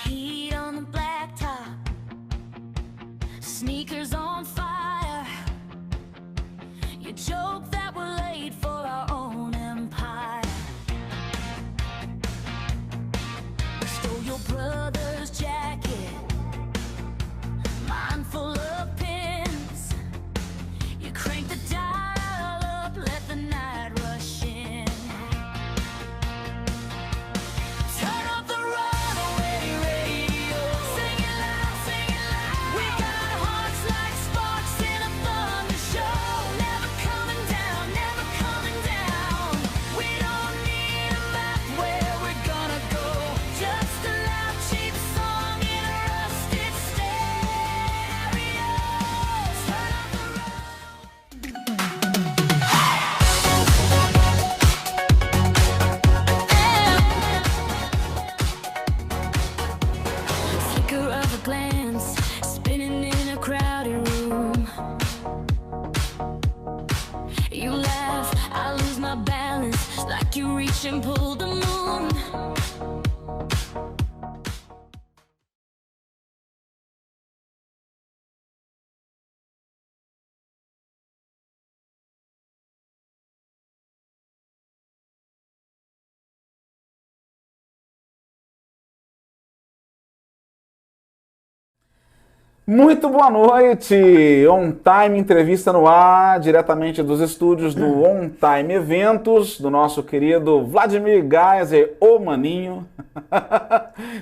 Heat on the blacktop, sneakers on fire. You joke that we're late for our own empire. Stole your brother's jacket, mine full of pins. You crank the dial up, let the night rush in. Turn up the runaway radio, sing it loud, sing it loud. We got hearts like sparks in a thunder show. Never coming down, never coming down. We don't need a map where we're gonna go. Just a loud cheap song in a rusted stereo. Turn up the flicker of a glance, spinning in a crowded room. You laugh, I lose my balance, like you reach and pull the moon. Muito boa noite! On Time Entrevista no ar, diretamente dos estúdios do On Time Eventos, do nosso querido Vladimir Geyser, o Maninho.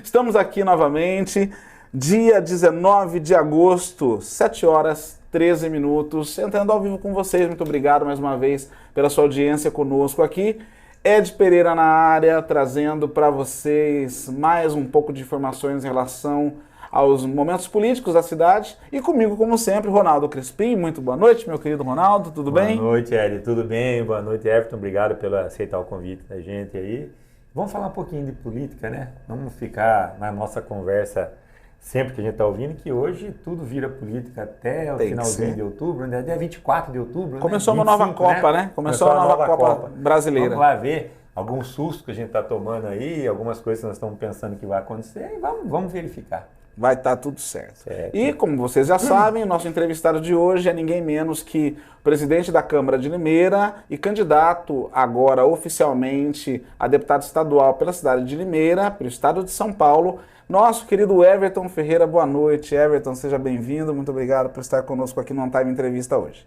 Estamos aqui novamente, dia 19 de agosto, 7 horas 13 minutos, entrando ao vivo com vocês. Muito obrigado mais uma vez pela sua audiência conosco aqui. Ed Pereira na área, trazendo para vocês mais um pouco de informações em relação aos momentos políticos da cidade. E comigo, como sempre, Ronaldo Crispim. Muito boa noite, meu querido Ronaldo, tudo bem? Boa noite, Ed, tudo bem? Boa noite, Everton. Obrigado pelo aceitar o convite da gente aí. Vamos falar um pouquinho de política, né? Vamos ficar na nossa conversa sempre que a gente está ouvindo, que hoje tudo vira política até o finalzinho de outubro, né? Dia 24 de outubro. Começou, né? uma nova Copa, né? Começou a nova Copa brasileira. Vamos lá ver alguns sustos que a gente está tomando aí, algumas coisas que nós estamos pensando que vai acontecer e vamos verificar. Vai estar tudo certo. E, como vocês já sabem, o nosso entrevistado de hoje é ninguém menos que o presidente da Câmara de Limeira e candidato agora oficialmente a deputado estadual pela cidade de Limeira, pelo estado de São Paulo, nosso querido Everton Ferreira. Boa noite, Everton, seja bem-vindo. Muito obrigado por estar conosco aqui no On Time Entrevista hoje.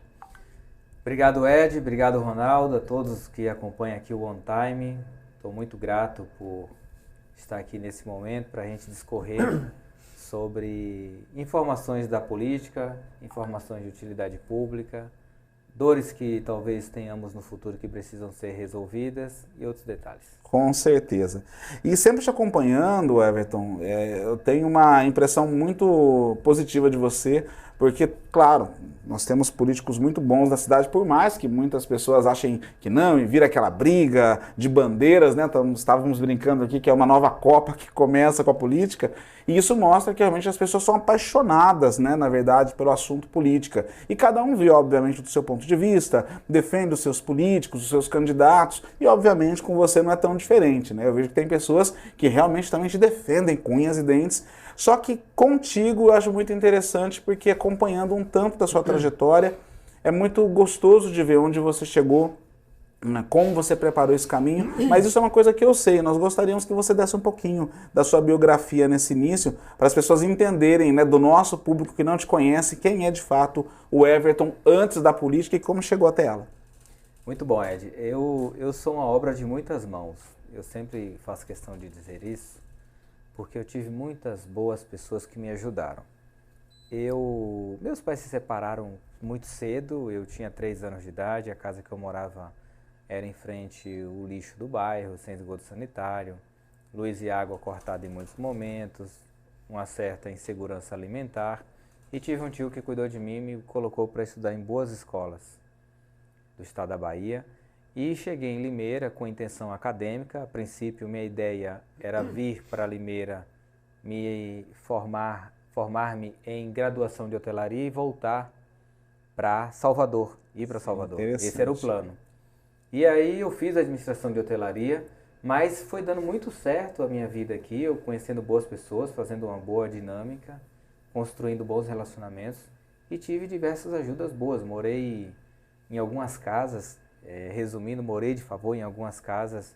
Obrigado, Ed. Obrigado, Ronaldo, a todos que acompanham aqui o On Time. Estou muito grato por estar aqui nesse momento para a gente discorrer sobre informações da política, informações de utilidade pública, dores que talvez tenhamos no futuro que precisam ser resolvidas e outros detalhes. Com certeza. E sempre te acompanhando, Everton, eu tenho uma impressão muito positiva de você, porque, claro, nós temos políticos muito bons na cidade, por mais que muitas pessoas achem que não, e vira aquela briga de bandeiras, né? Estávamos brincando aqui que é uma nova Copa que começa com a política, e isso mostra que realmente as pessoas são apaixonadas, né, na verdade, pelo assunto política. E cada um vê, obviamente, do seu ponto de vista, defende os seus políticos, os seus candidatos, e, obviamente, com você não é tão diferente, né? Eu vejo que tem pessoas que realmente também te defendem com unhas e dentes. Só que contigo eu acho muito interessante, porque acompanhando um tanto da sua trajetória, é muito gostoso de ver onde você chegou, né, como você preparou esse caminho, mas isso é uma coisa que eu sei. Nós gostaríamos que você desse um pouquinho da sua biografia nesse início, para as pessoas entenderem, né, do nosso público que não te conhece, quem é de fato o Everton antes da política e como chegou até ela. Muito bom, Ed. Eu sou uma obra de muitas mãos. Eu sempre faço questão de dizer isso, porque eu tive muitas boas pessoas que me ajudaram. Meus pais se separaram muito cedo, eu tinha 3 anos de idade, a casa que eu morava era em frente ao lixo do bairro, sem esgoto sanitário, luz e água cortada em muitos momentos, uma certa insegurança alimentar, e tive um tio que cuidou de mim e me colocou para estudar em boas escolas do estado da Bahia. E cheguei em Limeira com intenção acadêmica. A princípio, minha ideia era vir para Limeira, me formar-me em graduação de hotelaria e voltar para Salvador, ir para Salvador. Esse era o plano. E aí eu fiz administração de hotelaria, mas foi dando muito certo a minha vida aqui, eu conhecendo boas pessoas, fazendo uma boa dinâmica, construindo bons relacionamentos e tive diversas ajudas boas. Morei em algumas casas, resumindo, morei de favor em algumas casas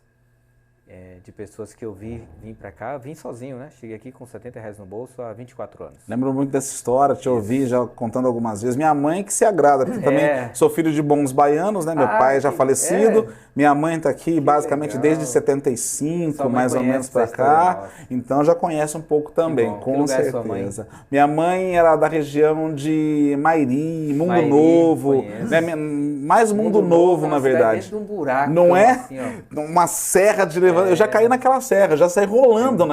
de pessoas que eu vim pra cá, vim sozinho, né? Cheguei aqui com R$ 70 no bolso há 24 anos. Lembro muito dessa história, te ouvi já contando algumas vezes. Minha mãe que se agrada, porque também sou filho de bons baianos, né? Meu pai já falecido, minha mãe está aqui basicamente legal. desde 75, Sua mãe mais ou conhece menos para essa história cá, nossa. então já conhece um pouco também, bom. Que com lugar é sua mãe? certeza. Minha mãe era da região de Mairi, Mundo Mairi, Novo, conheço. né? Mais Mundo Novo, na uma cidade verdade. dentro de um buraco. Não é? Assim, ó. Uma serra de levantamento. Eu já caí naquela serra, já saí rolando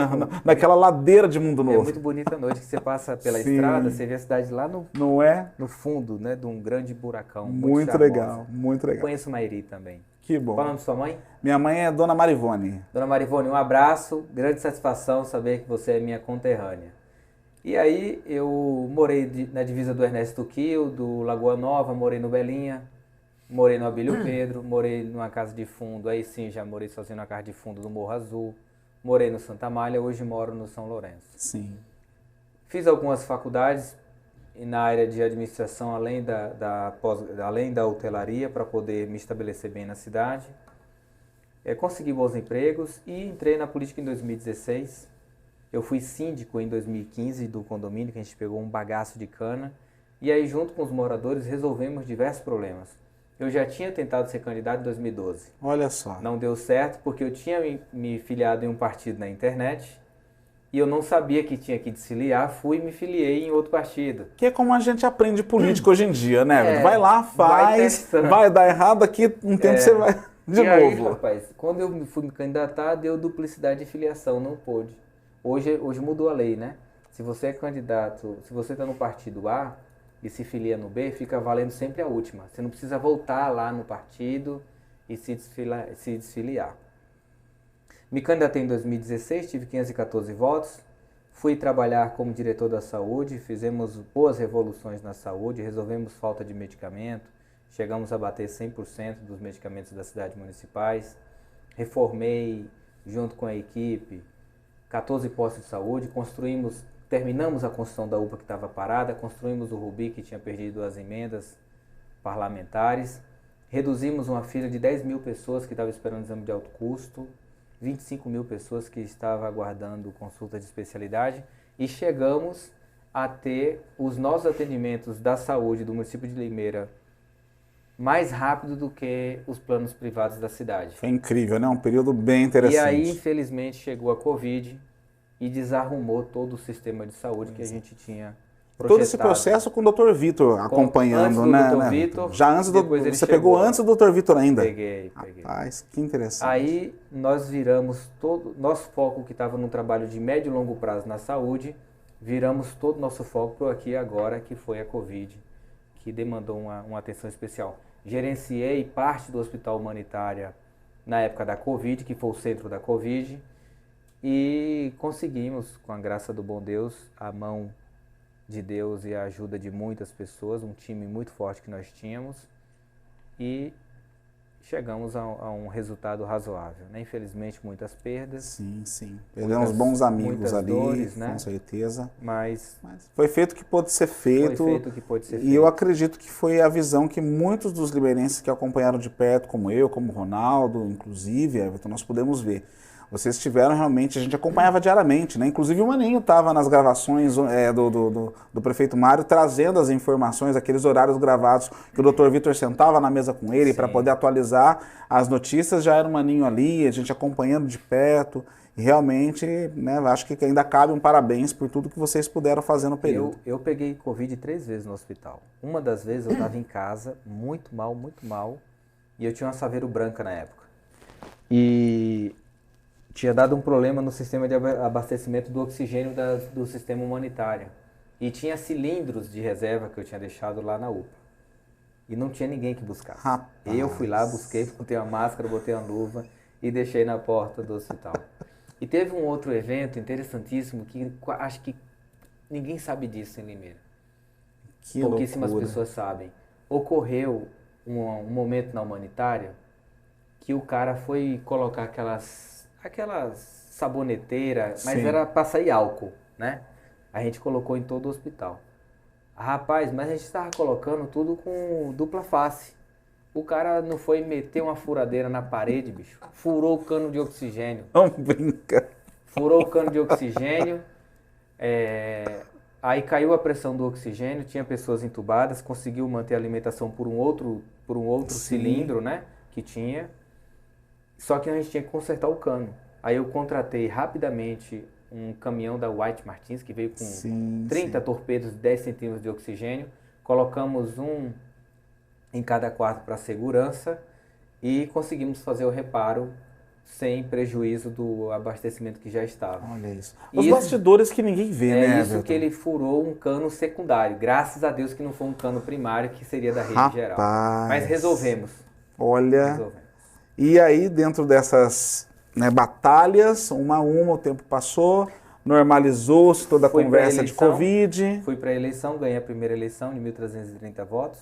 naquela ladeira de Mundo É Novo. muito bonita a noite que você passa pela Sim. estrada, você vê a cidade lá Não é? no fundo, né, de um grande buracão. Muito charmosa. legal, muito legal. Conheço Mairi também. Que Qual o bom. nome de sua mãe? Minha mãe é Dona Marivone. Dona Marivone, um abraço, grande satisfação saber que você é minha conterrânea. E aí eu morei na divisa do Ernesto Quio, do Lagoa Nova, morei no Belinha, morei no Abílio Pedro, morei numa casa de fundo, aí sim já morei sozinho na casa de fundo do Morro Azul, morei no Santa Amália, hoje moro no São Lourenço. Sim. Fiz algumas faculdades na área de administração, além além da hotelaria, para poder me estabelecer bem na cidade. Consegui bons empregos e entrei na política em 2016. Eu fui síndico em 2015 do condomínio, que a gente pegou um bagaço de cana. E aí, junto com os moradores, resolvemos diversos problemas. Eu já tinha tentado ser candidato em 2012. Olha só. Não deu certo porque eu tinha me filiado em um partido na internet e eu não sabia que tinha que desfiliar, fui e me filiei em outro partido. Que é como a gente aprende política hoje em dia, né? É, Vai lá, vai faz, testando. vai dar errado, aqui um tempo você vai de e novo. aí, rapaz, quando eu fui me candidatar, deu duplicidade de filiação, não pôde. Hoje mudou a lei, né? Se você é candidato, se você está no partido A e se filia no B, fica valendo sempre a última. Você não precisa voltar lá no partido e se desfiliar. Me candidatei em 2016, tive 514 votos, fui trabalhar como diretor da saúde, fizemos boas revoluções na saúde, resolvemos falta de medicamento, chegamos a bater 100% dos medicamentos das cidades municipais, reformei junto com a equipe 14 postos de saúde, terminamos a construção da UPA que estava parada, construímos o Rubi que tinha perdido as emendas parlamentares, reduzimos uma fila de 10 mil pessoas que estavam esperando exame de alto custo, 25 mil pessoas que estavam aguardando consulta de especialidade e chegamos a ter os nossos atendimentos da saúde do município de Limeira mais rápido do que os planos privados da cidade. Foi incrível, né? Um período bem interessante. E aí, infelizmente, chegou a Covid e desarrumou todo o sistema de saúde que a gente tinha projetado. Todo esse processo com o Dr. Vitor acompanhando, antes do né? Dr. né? Vitor, Já antes do depois ele você chegou. pegou antes do Dr. Vitor ainda? Peguei. Rapaz, que interessante. Aí nós viramos todo nosso foco que estava no trabalho de médio e longo prazo na saúde, viramos todo o nosso foco para o aqui e agora, que foi a Covid, que demandou uma atenção especial. Gerenciei parte do hospital humanitário na época da Covid, que foi o centro da Covid, e conseguimos, com a graça do bom Deus, a mão de Deus e a ajuda de muitas pessoas, um time muito forte que nós tínhamos, e chegamos a um resultado razoável, né? Infelizmente, muitas perdas, Sim, sim. Perdemos bons amigos muitas ali, dores, né? com certeza. mas Mas foi feito o que pôde ser feito. foi feito o que pôde ser E feito. eu acredito que foi a visão que muitos dos libeirenses que acompanharam de perto, como eu, como o Ronaldo, inclusive, Everton, nós pudemos ver. Vocês tiveram realmente, a gente acompanhava diariamente, né? Inclusive o Maninho estava nas gravações do prefeito Mário, trazendo as informações, aqueles horários gravados, que o Dr. Vitor sentava na mesa com ele para Sim. poder atualizar as notícias, já era o Maninho ali, a gente acompanhando de perto. E realmente, né, acho que ainda cabe um parabéns por tudo que vocês puderam fazer no período. Eu peguei Covid 3 vezes no hospital. Uma das vezes eu estava em casa, muito mal, e eu tinha uma Saveiro branca na época. E tinha dado um problema no sistema de abastecimento do oxigênio do sistema humanitário. E tinha cilindros de reserva que eu tinha deixado lá na UPA. E não tinha ninguém que buscasse. Rapaz. Eu fui lá, busquei, botei uma máscara, botei uma luva e deixei na porta do hospital. E teve um outro evento interessantíssimo que acho que ninguém sabe disso em Limeira. Que Pouquíssimas loucura. pessoas sabem. Ocorreu um momento na humanitária que o cara foi colocar aquelas saboneteiras, mas Sim. era para sair álcool, né? A gente colocou em todo o hospital. Rapaz, mas a gente estava colocando tudo com dupla face. O cara não foi meter uma furadeira na parede, bicho. Furou o cano de oxigênio. Não brinca. Furou o cano de oxigênio. Aí caiu a pressão do oxigênio, tinha pessoas entubadas, conseguiu manter a alimentação por um outro Sim. cilindro, né? Que tinha. Só que a gente tinha que consertar o cano. Aí eu contratei rapidamente um caminhão da White Martins, que veio com Sim, 30 sim. torpedos, 10 centímetros de oxigênio. Colocamos um em cada quarto para segurança e conseguimos fazer o reparo sem prejuízo do abastecimento que já estava. Olha isso. Os Isso- bastidores que ninguém vê, É né, isso Everton? que ele furou um cano secundário. Graças a Deus que não foi um cano primário, que seria da rede geral. Rapaz. Mas resolvemos. Olha. Resolvemos. E aí, dentro dessas, né, batalhas, uma a uma, o tempo passou, normalizou-se toda a Fui pra conversa de eleição. Covid. Fui para a eleição, ganhei a primeira eleição de 1.330 votos.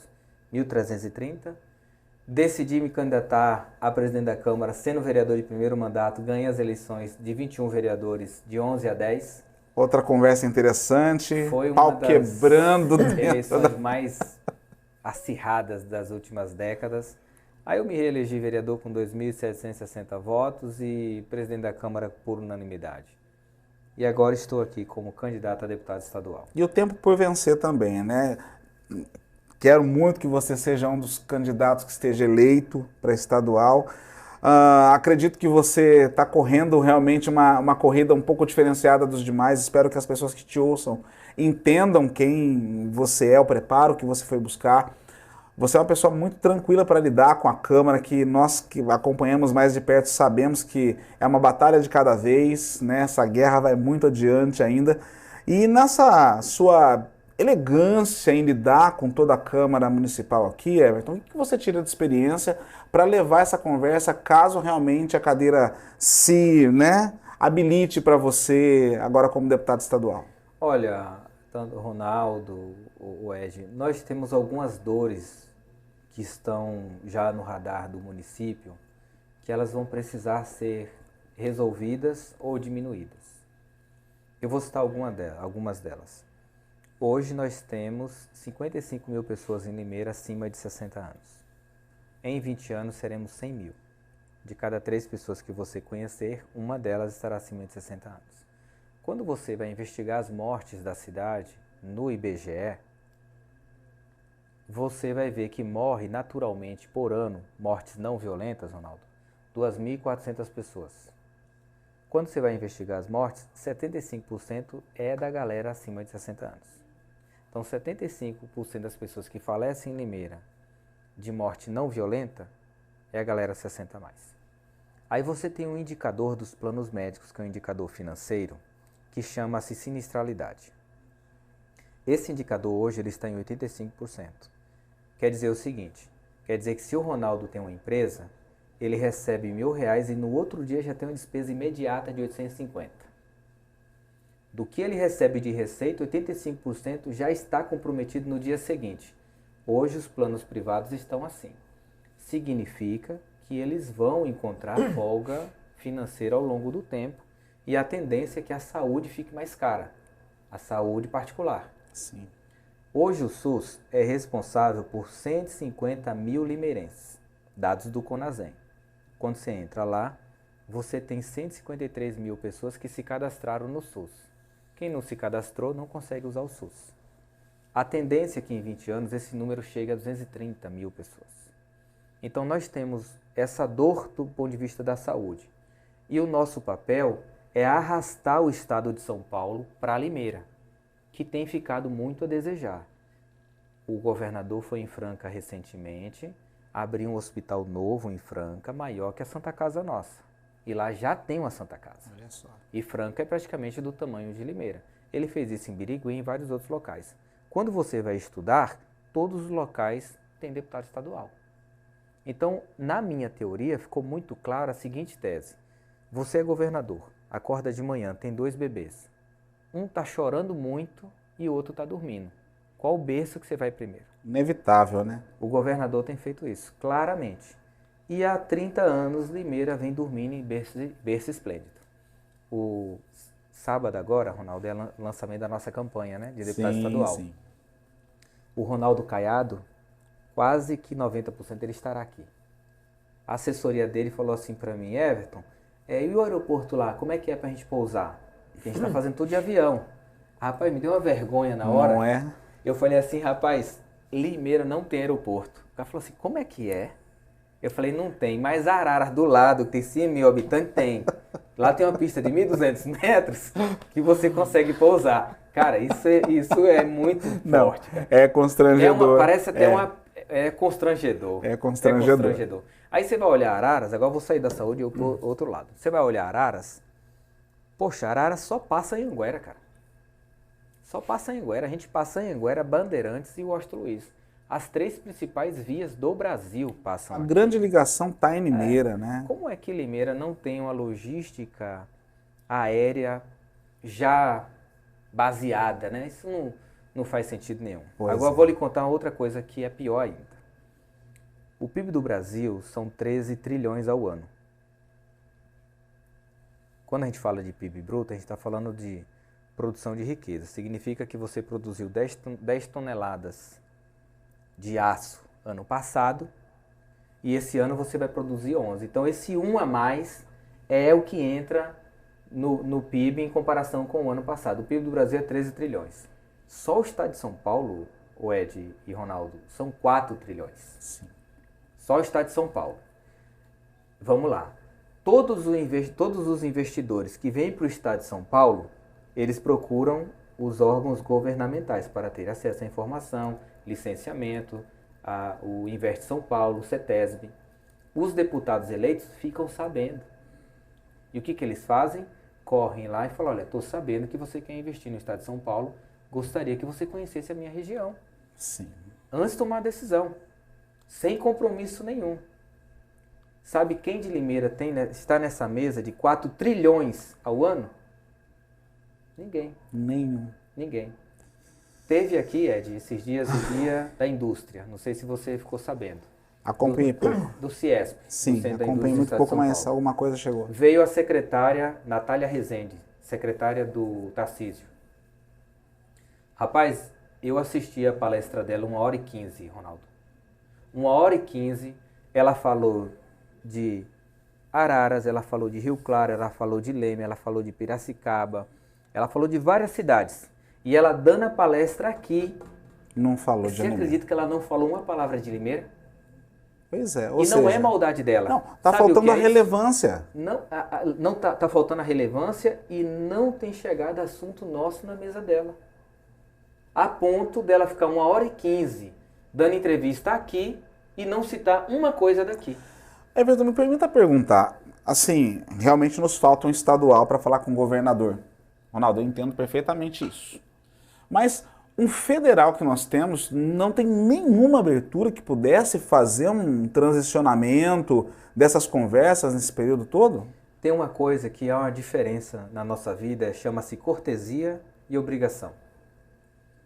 1.330. Decidi me candidatar a presidente da Câmara, sendo vereador de primeiro mandato. Ganhei as eleições de 21 vereadores, de 11 a 10. Outra conversa interessante, Foi uma pau das quebrando dentro da... eleições mais acirradas das últimas décadas. Aí eu me reelegi vereador com 2.760 votos e presidente da Câmara por unanimidade. E agora estou aqui como candidato a deputado estadual. E o tempo por vencer também, né? Quero muito que você seja um dos candidatos que esteja eleito para estadual. Acredito que você está correndo realmente uma corrida um pouco diferenciada dos demais. Espero que as pessoas que te ouçam entendam quem você é, o preparo que você foi buscar. Você é uma pessoa muito tranquila para lidar com a Câmara, que nós que acompanhamos mais de perto sabemos que é uma batalha de cada vez, né? Essa guerra vai muito adiante ainda. E nessa sua elegância em lidar com toda a Câmara Municipal aqui, Everton, o que você tira de experiência para levar essa conversa caso realmente a cadeira se, né, habilite para você agora como deputado estadual? Olha, tanto o Ronaldo, o Ed, nós temos algumas dores que estão já no radar do município, que elas vão precisar ser resolvidas ou diminuídas. Eu vou citar algumas delas. Hoje nós temos 55 mil pessoas em Limeira acima de 60 anos. Em 20 anos seremos 100 mil. De cada 3 pessoas que você conhecer, uma delas estará acima de 60 anos. Quando você vai investigar as mortes da cidade no IBGE, você vai ver que morre naturalmente por ano, mortes não violentas, Ronaldo, 2.400 pessoas. Quando você vai investigar as mortes, 75% é da galera acima de 60 anos. Então, 75% das pessoas que falecem em Limeira de morte não violenta é a galera 60 a mais. Aí você tem um indicador dos planos médicos, que é um indicador financeiro, que chama-se sinistralidade. Esse indicador hoje ele está em 85%. Quer dizer o seguinte, quer dizer que se o Ronaldo tem uma empresa, ele recebe R$1.000 e no outro dia já tem uma despesa imediata de 850. Do que ele recebe de receita, 85% já está comprometido no dia seguinte. Hoje os planos privados estão assim. Significa que eles vão encontrar folga financeira ao longo do tempo e a tendência é que a saúde fique mais cara, a saúde particular. Sim. Hoje o SUS é responsável por 150 mil limeirenses, dados do Conasem. Quando você entra lá, você tem 153 mil pessoas que se cadastraram no SUS. Quem não se cadastrou não consegue usar o SUS. A tendência é que em 20 anos esse número chegue a 230 mil pessoas. Então nós temos essa dor do ponto de vista da saúde. E o nosso papel é arrastar o estado de São Paulo para Limeira, que tem ficado muito a desejar. O governador foi em Franca recentemente, abriu um hospital novo em Franca, maior que a Santa Casa nossa. E lá já tem uma Santa Casa. Olha só. E Franca é praticamente do tamanho de Limeira. Ele fez isso em Birigui e em vários outros locais. Quando você vai estudar, todos os locais têm deputado estadual. Então, na minha teoria, ficou muito clara a seguinte tese. Você é governador, acorda de manhã, tem 2 bebês. Um está chorando muito e o outro está dormindo. Qual berço que você vai primeiro? Inevitável, né? O governador tem feito isso, claramente. E há 30 anos Limeira vem dormindo em berço esplêndido. O sábado agora, Ronaldo, é o lançamento da nossa campanha, né, de deputado estadual. Sim. O Ronaldo Caiado, quase que 90% ele estará aqui. A assessoria dele falou assim para mim, Everton, e o aeroporto lá, como é que é pra gente pousar? Porque a gente tá fazendo tudo de avião. Rapaz, me deu uma vergonha na hora. Não é? Eu falei assim, rapaz, Limeira não tem aeroporto. O cara falou assim, como é que é? Eu falei, não tem, mas Araras do lado, que tem 100 mil habitantes, tem. Lá tem uma pista de 1.200 metros que você consegue pousar. Cara, isso é muito Não, forte, cara. é constrangedor. Parece até É constrangedor. É constrangedor. Aí você vai olhar Araras, agora eu vou sair da saúde e eu vou pro outro lado. Você vai olhar Araras, poxa, Araras só passa em Anguera, cara. Só passa em Anguera. A gente passa em Anguera, Bandeirantes e Washington Luiz. As 3 principais vias do Brasil passam A aqui. grande ligação tá em Limeira, né? Como é que Limeira não tem uma logística aérea já baseada, né? Isso não faz sentido nenhum. Pois Agora é. eu vou lhe contar outra coisa que é pior ainda. O PIB do Brasil são 13 trilhões ao ano. Quando a gente fala de PIB bruto, a gente está falando de produção de riqueza. Significa que você produziu 10 toneladas de aço ano passado e esse ano você vai produzir 11. Então esse 1 a mais é o que entra no PIB em comparação com o ano passado. O PIB do Brasil é 13 trilhões. Só o estado de São Paulo, o Ed e Ronaldo, são 4 trilhões. Sim. Só o estado de São Paulo. Vamos lá. Todos os investidores que vêm para o estado de São Paulo, eles procuram os órgãos governamentais para ter acesso à informação, licenciamento, o Investe São Paulo, o CETESB. Os deputados eleitos ficam sabendo. E o que eles fazem? Correm lá e falam, olha, estou sabendo que você quer investir no estado de São Paulo, gostaria que você conhecesse a minha região. Sim. Antes de tomar a decisão, sem compromisso nenhum. Sabe quem de Limeira está nessa mesa de 4 trilhões ao ano? Ninguém. Ninguém. Teve aqui, Ed, esses dias o Dia da Indústria. Não sei se você ficou sabendo. Acompanhei pouco. Do CIESP. do Sim, Centro da acompanhei Indústria do muito Estado de pouco, São mas Paulo. alguma coisa chegou. Veio a secretária Natália Rezende, secretária do Tarcísio. Rapaz, eu assisti a palestra dela 1h15, Ronaldo. 1h15, ela falou de Araras, ela falou de Rio Claro, ela falou de Leme, ela falou de Piracicaba, ela falou de várias cidades. E ela dando a palestra aqui, Não falou de você Limeira. acredita que ela não falou uma palavra de Limeira? Pois é. Ou E não seja, é maldade dela. Não, tá Sabe o faltando que a é isso? relevância. Não tá faltando a relevância e não tem chegado assunto nosso na mesa dela. A ponto dela ficar 1h15 dando entrevista aqui e não citar uma coisa daqui. Everton, me permita perguntar. Assim, realmente nos falta um estadual para falar com o governador. Ronaldo, eu entendo perfeitamente isso. Mas um federal que nós temos não tem nenhuma abertura que pudesse fazer um transicionamento dessas conversas nesse período todo? Tem uma coisa que é uma diferença na nossa vida, chama-se cortesia e obrigação.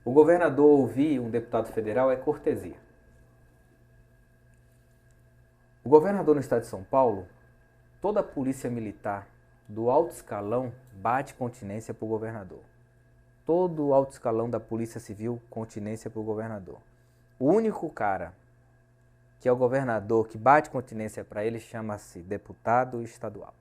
O governador ouvir um deputado federal é cortesia. O governador no estado de São Paulo, toda a polícia militar do alto escalão bate continência para o governador. Todo o alto escalão da polícia civil continência para o governador. O único cara que é o governador que bate continência para ele chama-se deputado estadual.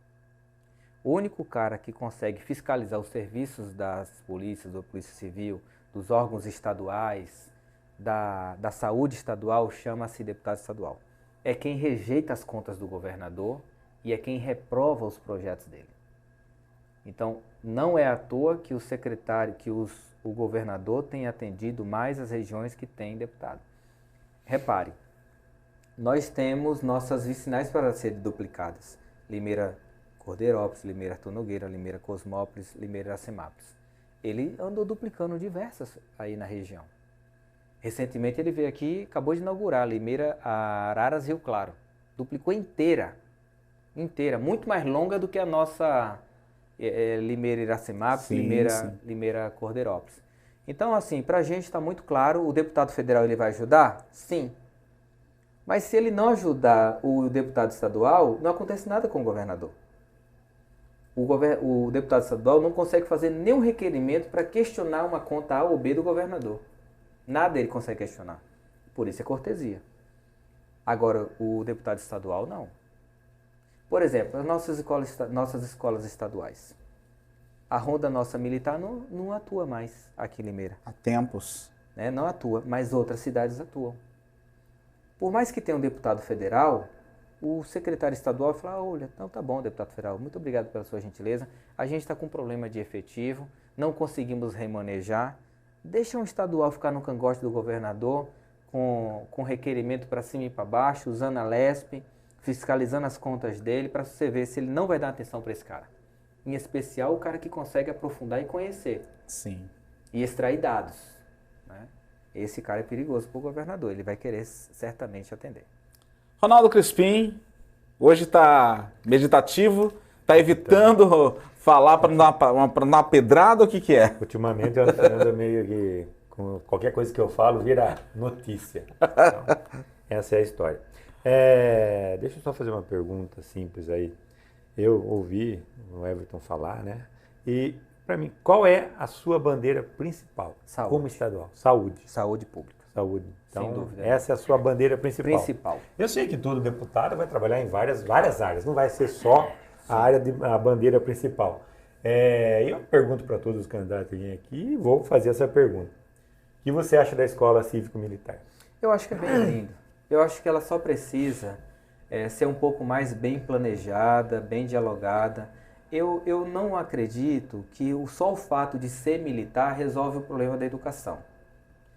O único cara que consegue fiscalizar os serviços das polícias, da polícia civil, dos órgãos estaduais, da saúde estadual, chama-se deputado estadual. É quem rejeita as contas do governador e é quem reprova os projetos dele. Então, não é à toa que o governador tem atendido mais as regiões que tem deputado. Repare, nós temos nossas vicinais para serem duplicadas. Limeira Cordeirópolis, Limeira Arthur Nogueira, Limeira Cosmópolis, Limeira Iracemápolis. Ele andou duplicando diversas aí na região. Recentemente ele veio aqui, acabou de inaugurar Limeira Araras Rio Claro. Duplicou inteira, muito mais longa do que a nossa Limeira Iracemápolis, Sim. Limeira Cordeirópolis. Então, assim, para a gente está muito claro, o deputado federal ele vai ajudar? Sim. Mas se ele não ajudar o deputado estadual, não acontece nada com o governador. O deputado estadual não consegue fazer nenhum requerimento para questionar uma conta A ou B do governador. Nada ele consegue questionar. Por isso é cortesia. Agora, o deputado estadual, não. Por exemplo, as nossas escolas estaduais. A Ronda Nossa Militar não atua mais aqui em Limeira. Há tempos. Né? Não atua, mas outras cidades atuam. Por mais que tenha um deputado federal, o secretário estadual fala, olha, então tá bom, deputado federal, muito obrigado pela sua gentileza, a gente está com um problema de efetivo, não conseguimos remanejar, deixa um estadual ficar no cangote do governador, com requerimento para cima e para baixo, usando a LESP, fiscalizando as contas dele, para você ver se ele não vai dar atenção para esse cara. Em especial, o cara que consegue aprofundar e conhecer. Sim. E extrair dados. Né? Esse cara é perigoso para o governador, ele vai querer certamente atender. Ronaldo Crispim, hoje está meditativo, está evitando falar para não dar uma pedrada, o que é? Ultimamente eu ando meio que, com qualquer coisa que eu falo, vira notícia. Então, essa é a história. Deixa eu só fazer uma pergunta simples aí. Eu ouvi o Everton falar, né? E, para mim, qual é a sua bandeira principal? Saúde. Como estadual? Saúde. Saúde pública. Saúde. Então, Sem dúvida. essa é a sua bandeira principal. Eu sei que todo deputado vai trabalhar em várias áreas, não vai ser só a bandeira principal. Eu pergunto para todos os candidatos que vêm aqui e vou fazer essa pergunta. O que você acha da escola cívico-militar? Eu acho que é bem-vindo. Eu acho que ela só precisa ser um pouco mais bem planejada, bem dialogada. Eu não acredito que só o fato de ser militar resolve o problema da educação.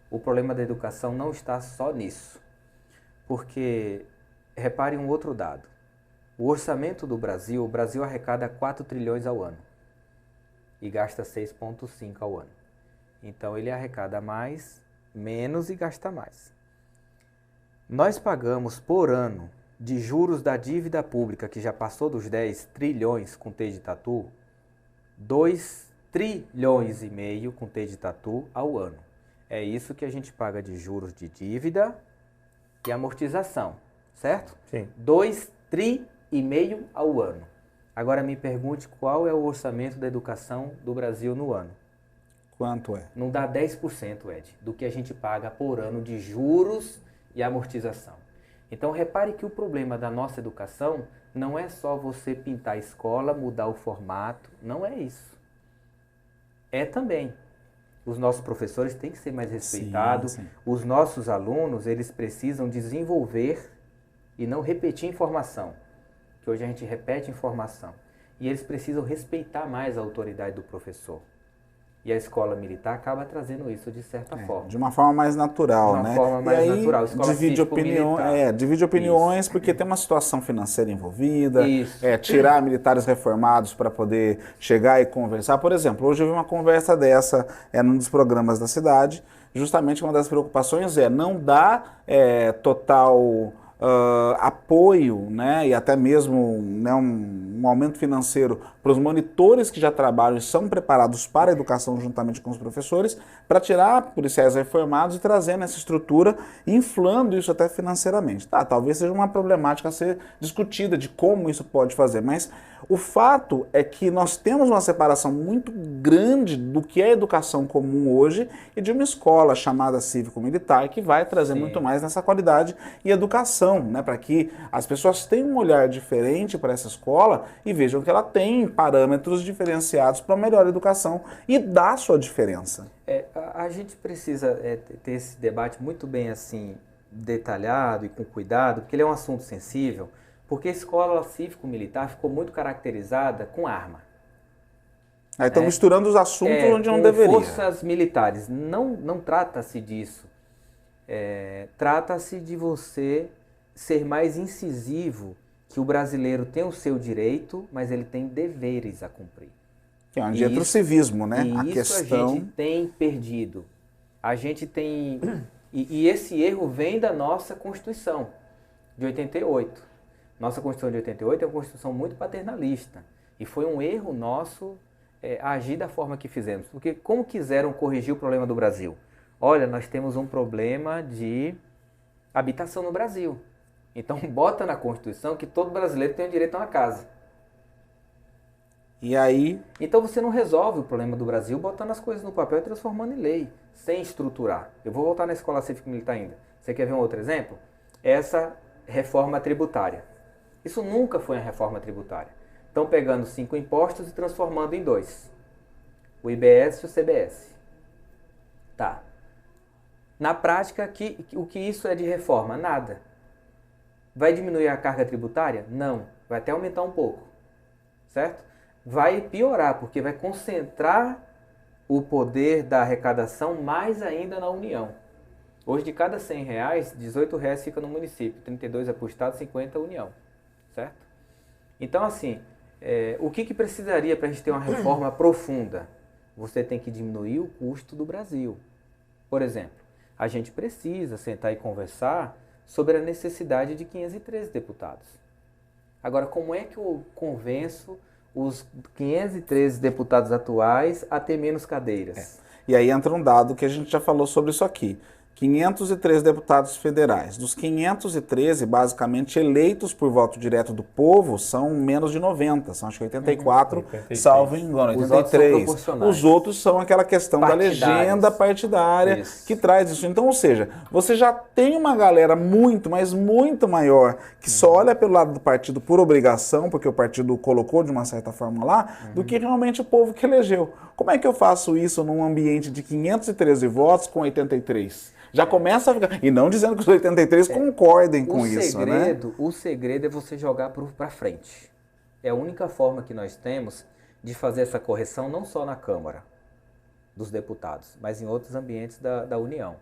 O problema da educação não está só nisso. Porque, repare um outro dado. O orçamento do Brasil, o Brasil arrecada 4 trilhões ao ano e gasta 6,5 ao ano. Então ele arrecada mais, menos e gasta mais. Nós pagamos por ano de juros da dívida pública, que já passou dos 10 trilhões com T de tatu, 2 trilhões e meio com T de tatu ao ano. É isso que a gente paga de juros de dívida e amortização, certo? Sim. 2 tri e meio ao ano. Agora me pergunte qual é o orçamento da educação do Brasil no ano. Quanto é? Não dá 10%, Ed, do que a gente paga por ano de juros e amortização. Então repare que o problema da nossa educação não é só você pintar a escola, mudar o formato, não é isso. É também. Os nossos professores têm que ser mais respeitados, sim. Os nossos alunos, eles precisam desenvolver e não repetir informação, que hoje a gente repete informação. E eles precisam respeitar mais a autoridade do professor. E a escola militar acaba trazendo isso de certa forma. De uma forma mais natural, De uma né? forma mais e aí, natural. Escola divide opiniões porque tem uma situação financeira envolvida. Isso. Tirar militares reformados para poder chegar e conversar. Por exemplo, hoje eu vi uma conversa dessa num dos programas da cidade. Justamente uma das preocupações é não dar total apoio, né, e até mesmo, né, um aumento financeiro para os monitores que já trabalham e são preparados para a educação juntamente com os professores, para tirar policiais reformados e trazendo essa estrutura, inflando isso até financeiramente. Talvez seja uma problemática a ser discutida de como isso pode fazer, mas o fato é que nós temos uma separação muito grande do que é educação comum hoje e de uma escola chamada cívico-militar que vai trazer muito mais nessa qualidade e educação, né, para que as pessoas tenham um olhar diferente para essa escola e vejam que ela tem parâmetros diferenciados para uma melhor educação e dá sua diferença. A gente precisa ter esse debate muito bem assim detalhado e com cuidado, porque ele é um assunto sensível, porque a escola cívico-militar ficou muito caracterizada com arma. Aí estão misturando os assuntos onde não deveria. Forças militares. Não trata-se disso. Trata-se de você ser mais incisivo, que o brasileiro tem o seu direito, mas ele tem deveres a cumprir. Que é onde entra o civismo, né? E isso a gente tem perdido. A gente tem... E esse erro vem da nossa Constituição de 88. Nossa Constituição de 88 é uma Constituição muito paternalista. E foi um erro nosso agir da forma que fizemos. Porque como quiseram corrigir o problema do Brasil? Olha, nós temos um problema de habitação no Brasil. Então bota na Constituição que todo brasileiro tem o direito a uma casa. E aí, Então você não resolve o problema do Brasil botando as coisas no papel e transformando em lei, sem estruturar. Eu vou voltar na escola cívico-militar ainda. Você quer ver um outro exemplo? Essa reforma tributária. Isso nunca foi uma reforma tributária. Estão pegando 5 impostos e transformando em 2. O IBS e o CBS. Tá. Na prática, o que isso é de reforma? Nada. Vai diminuir a carga tributária? Não. Vai até aumentar um pouco. Certo? Vai piorar, porque vai concentrar o poder da arrecadação mais ainda na União. Hoje, de cada R$100, R$18 fica no município, 32 é para o Estado, 50 a União. Certo? Então, assim, o que precisaria para a gente ter uma reforma profunda? Você tem que diminuir o custo do Brasil. Por exemplo, a gente precisa sentar e conversar sobre a necessidade de 513 deputados. Agora, como é que eu convenço os 513 deputados atuais a ter menos cadeiras? e aí entra um dado que a gente já falou sobre isso aqui. 503 deputados federais. Dos 513, basicamente, eleitos por voto direto do povo, são menos de 90. São acho que 84, 86. salvo engano, Os outros são 83. proporcionais. Os outros são aquela questão da Partidários. legenda partidária Isso. que traz isso. Então, ou seja, você já tem uma galera muito, mas muito maior, que só olha pelo lado do partido por obrigação, porque o partido colocou de uma certa forma lá, do que realmente o povo que elegeu. Como é que eu faço isso num ambiente de 513 votos com 83? Já começa a ficar... E não dizendo que os 83 concordem com isso, né? O segredo é você jogar para frente. É a única forma que nós temos de fazer essa correção, não só na Câmara dos Deputados, mas em outros ambientes da União.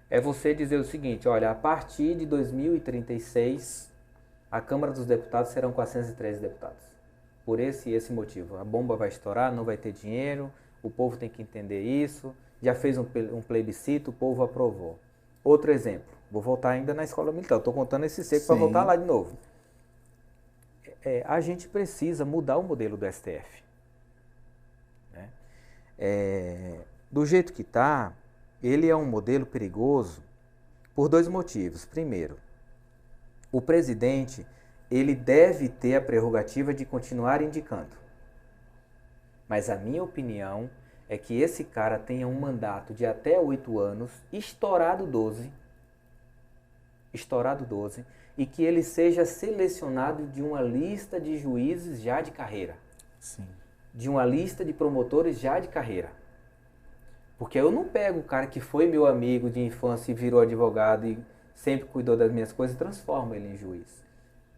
É você dizer o seguinte, olha, a partir de 2036, a Câmara dos Deputados serão 413 deputados. Por esse e esse motivo. A bomba vai estourar, não vai ter dinheiro, o povo tem que entender isso. Já fez um plebiscito, o povo aprovou. Outro exemplo, vou voltar ainda na escola militar, estou contando esse seco para Sim. voltar lá de novo. A gente precisa mudar o modelo do STF. Né? Do jeito que está, ele é um modelo perigoso por 2 motivos. Primeiro, o presidente ele deve ter a prerrogativa de continuar indicando. Mas a minha opinião é que esse cara tenha um mandato de até 8 anos, estourado 12, e que ele seja selecionado de uma lista de juízes já de carreira, Sim. de uma lista de promotores já de carreira. Porque eu não pego o cara que foi meu amigo de infância e virou advogado e sempre cuidou das minhas coisas e transformo ele em juiz.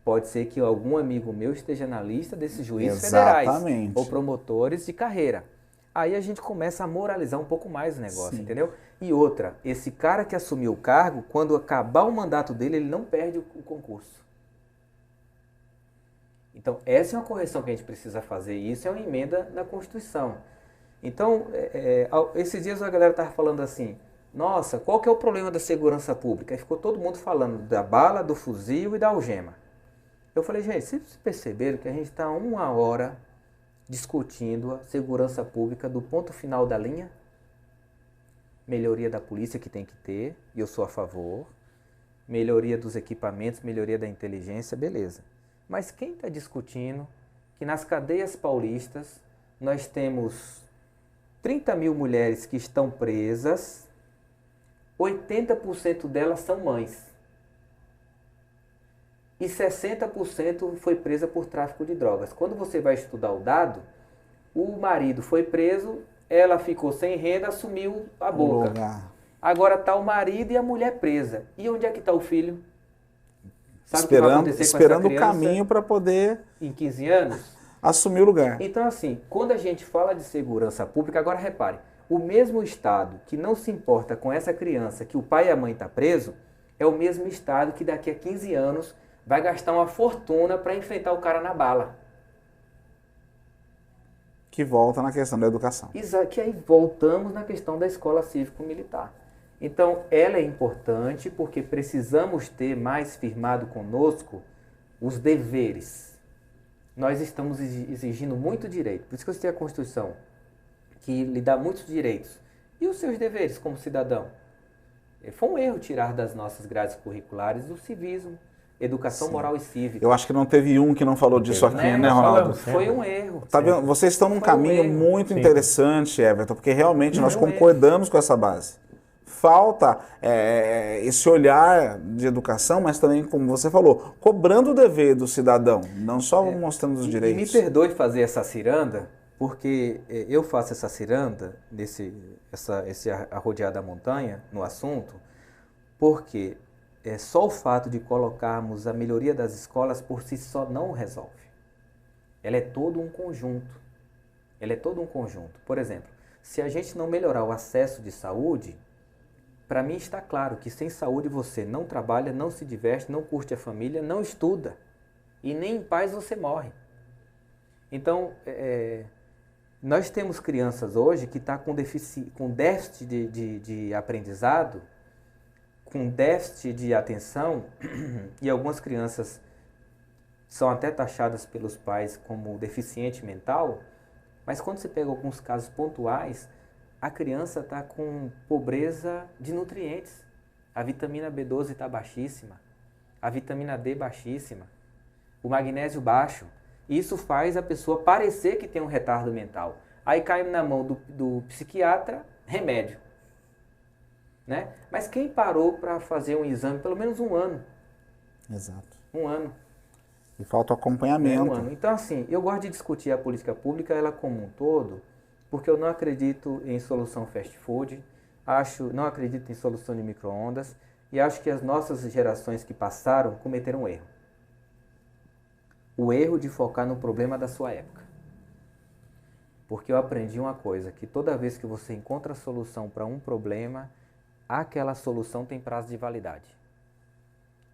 Pode ser que algum amigo meu esteja na lista desses juízes federais Exatamente. ou promotores de carreira. Aí a gente começa a moralizar um pouco mais o negócio, Sim. entendeu? E outra, esse cara que assumiu o cargo, quando acabar o mandato dele, ele não perde o concurso. Então, essa é uma correção que a gente precisa fazer, e isso é uma emenda na Constituição. Então, esses dias a galera estava falando assim, nossa, qual que é o problema da segurança pública? Aí ficou todo mundo falando da bala, do fuzil e da algema. Eu falei, gente, vocês perceberam que a gente está 1 hora discutindo a segurança pública do ponto final da linha? Melhoria da polícia que tem que ter, e eu sou a favor. Melhoria dos equipamentos, melhoria da inteligência, beleza. Mas quem está discutindo que nas cadeias paulistas nós temos 30 mil mulheres que estão presas, 80% delas são mães. E 60% foi presa por tráfico de drogas. Quando você vai estudar o dado, o marido foi preso, ela ficou sem renda, assumiu a boca. Lugar. Agora está o marido e a mulher presa. E onde é que está o filho? Sabe o que vai acontecer com Esperando essa o criança caminho para poder em 15 anos? assumir o lugar. Então, assim, quando a gente fala de segurança pública, agora repare, o mesmo Estado que não se importa com essa criança que o pai e a mãe estão presos, é o mesmo Estado que daqui a 15 anos vai gastar uma fortuna para enfrentar o cara na bala. Que volta na questão da educação. Que aí voltamos na questão da escola cívico-militar. Então, ela é importante porque precisamos ter mais firmado conosco os deveres. Nós estamos exigindo muito direito. Por isso que você tem a Constituição, que lhe dá muitos direitos. E os seus deveres como cidadão? Foi um erro tirar das nossas grades curriculares o civismo. educação moral e cívica. Eu acho que não teve um que não falou disso aqui, né, Nós Ronaldo? falamos. Foi um erro. Tá vendo? Vocês estão num Foi um caminho erro. muito Sim. interessante, Everton, porque realmente nós Foi um concordamos com essa base. Falta esse olhar de educação, mas também, como você falou, cobrando o dever do cidadão, não só mostrando os E me direitos. perdoe fazer essa ciranda, porque eu faço essa ciranda, esse arrodear da montanha, no assunto, porque só o fato de colocarmos a melhoria das escolas por si só não resolve. Ela é todo um conjunto. Ela é todo um conjunto. Por exemplo, se a gente não melhorar o acesso de saúde, para mim está claro que sem saúde você não trabalha, não se diverte, não curte a família, não estuda. E nem em paz você morre. Então, nós temos crianças hoje que estão com déficit de aprendizado, com déficit de atenção, e algumas crianças são até taxadas pelos pais como deficiente mental, mas quando você pega alguns casos pontuais, a criança está com pobreza de nutrientes. A vitamina B12 está baixíssima, a vitamina D baixíssima, o magnésio baixo. Isso faz a pessoa parecer que tem um retardo mental. Aí cai na mão do psiquiatra, remédio. Né? Mas quem parou para fazer um exame pelo menos um ano? Exato. Um ano. E falta o acompanhamento. Um ano. Então, assim, eu gosto de discutir a política pública, ela como um todo, porque eu não acredito em solução fast food, não acredito em solução de micro-ondas, e acho que as nossas gerações que passaram cometeram um erro. O erro de focar no problema da sua época. Porque eu aprendi uma coisa, que toda vez que você encontra a solução para um problema, aquela solução tem prazo de validade.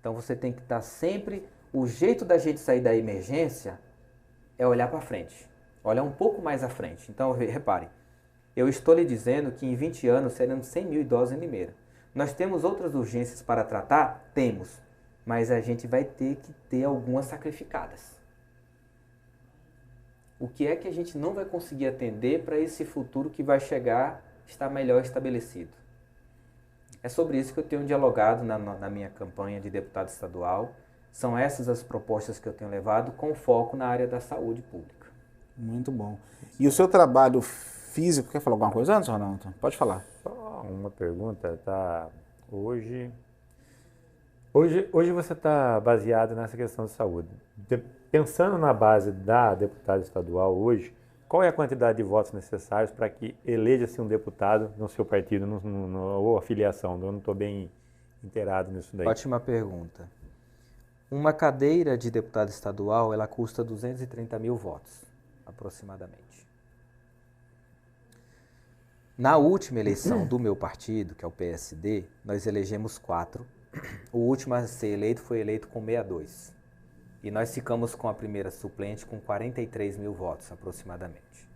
Então você tem que estar sempre... O jeito da gente sair da emergência é olhar para frente. Olhar um pouco mais à frente. Então, repare, eu estou lhe dizendo que em 20 anos seremos 100 mil idosos em Limeira. Nós temos outras urgências para tratar? Temos. Mas a gente vai ter que ter algumas sacrificadas. O que é que a gente não vai conseguir atender para esse futuro que vai chegar, estar melhor estabelecido? É sobre isso que eu tenho dialogado na minha campanha de deputado estadual. São essas as propostas que eu tenho levado com foco na área da saúde pública. Muito bom. E o seu trabalho físico, quer falar alguma coisa antes, Ronaldo? Pode falar. Só uma pergunta, Hoje você está baseado nessa questão de saúde. Pensando na base da deputada estadual hoje, qual é a quantidade de votos necessários para que eleja-se um deputado no seu partido ou afiliação? Eu não estou bem inteirado nisso daí. Ótima pergunta. Uma cadeira de deputado estadual, ela custa 230 mil votos, aproximadamente. Na última eleição do meu partido, que é o PSD, nós elegemos 4. O último a ser eleito foi eleito com 62. E nós ficamos com a primeira suplente com 43 mil votos, aproximadamente.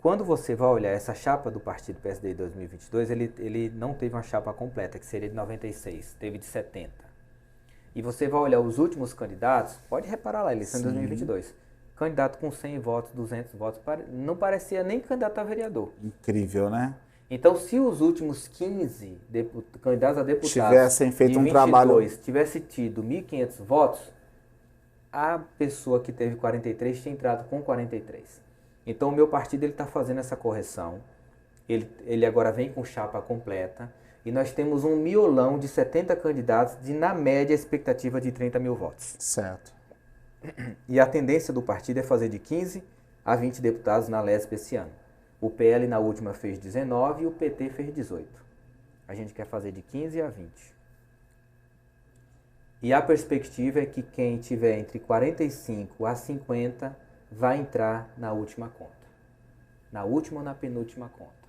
Quando você vai olhar essa chapa do partido PSD de 2022, ele não teve uma chapa completa, que seria de 96, teve de 70. E você vai olhar os últimos candidatos, pode reparar lá, eleição de 2022. Candidato com 100 votos, 200 votos, não parecia nem candidato a vereador. Incrível, né? Então, se os últimos 15 candidatos a deputados tivessem feito de um trabalho... tivesse tido 1.500 votos, a pessoa que teve 43 tinha entrado com 43. Então, o meu partido está fazendo essa correção. Ele agora vem com chapa completa. E nós temos um miolão de 70 candidatos de, na média, expectativa de 30 mil votos. Certo. E a tendência do partido é fazer de 15 a 20 deputados na LESP esse ano. O PL na última fez 19 e o PT fez 18. A gente quer fazer de 15 a 20. E a perspectiva é que quem tiver entre 45 a 50 vai entrar na última conta. Na última ou na penúltima conta.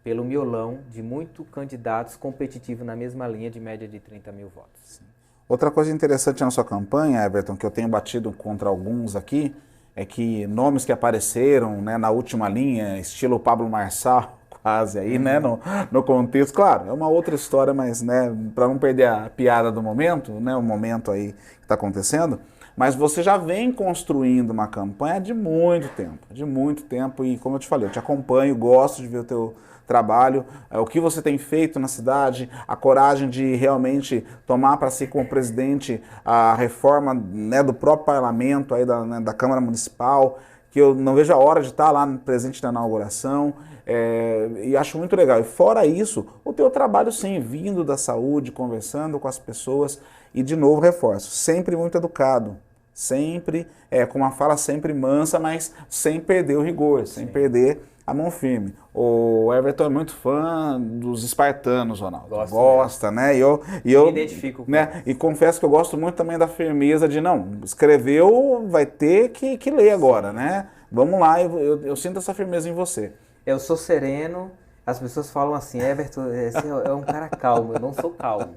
Pelo miolão de muitos candidatos competitivos na mesma linha de média de 30 mil votos. Sim. Outra coisa interessante na sua campanha, Everton, que eu tenho batido contra alguns aqui, é que nomes que apareceram, né, na última linha, estilo Pablo Marçal, quase aí, né, no contexto. Claro, é uma outra história, mas, né, para não perder a piada do momento, né, o momento aí que está acontecendo, mas você já vem construindo uma campanha de muito tempo, e como eu te falei, eu te acompanho, gosto de ver o trabalho, o que você tem feito na cidade, a coragem de realmente tomar para si como presidente a reforma, né, do próprio parlamento, aí da Câmara Municipal, que eu não vejo a hora de estar lá presente na inauguração, e acho muito legal. E fora isso, o teu trabalho sim, vindo da saúde, conversando com as pessoas, e de novo reforço, sempre muito educado, sempre, com uma fala sempre mansa, mas sem perder o rigor, sem perder a mão firme. O Everton é muito fã dos espartanos, Ronaldo. Gosta, né? E eu Me identifico com né? E confesso que eu gosto muito também da firmeza de, não, escreveu, vai ter que ler agora, né? Vamos lá, eu sinto essa firmeza em você. Eu sou sereno, as pessoas falam assim, Everton, esse é um cara calmo, eu não sou calmo.